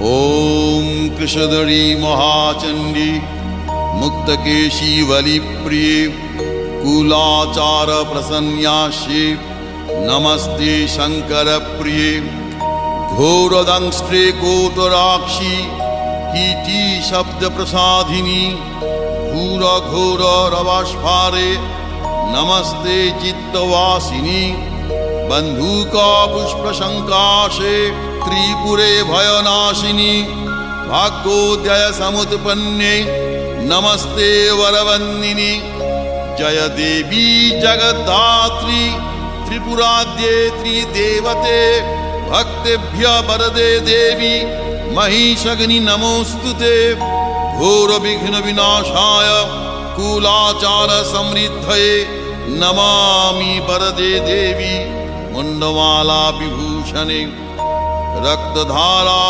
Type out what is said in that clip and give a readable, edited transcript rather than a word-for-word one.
ॐ कृशधरी महाचण्डी मुक्तकेशी वलिप्रिये कुलाचार प्रसन्यास्ये नमस्ते शंकरप्रिये घोरदंष्ट्रे कोटराक्षी कीटी शब्द प्रसादिनी घोर घोर रवास्फारे नमस्ते चित्तवासिनी बंधुका पुष्प शंकाशे त्रिपुरे भयनाशिनी भाग्योदय समुत्पन्ने नमस्ते वरवन्दिनी जय देवी जगद्धात्री त्रिपुराद्ये त्रिदेवते भक्तेभ्य वरदे देवी महिषग्नि नमोस्तुते घोर विघ्न विनाशाय कुलाचार समृद्धये नमामि वरदे देवी मुंडमाला विभूषणे रक्तधारा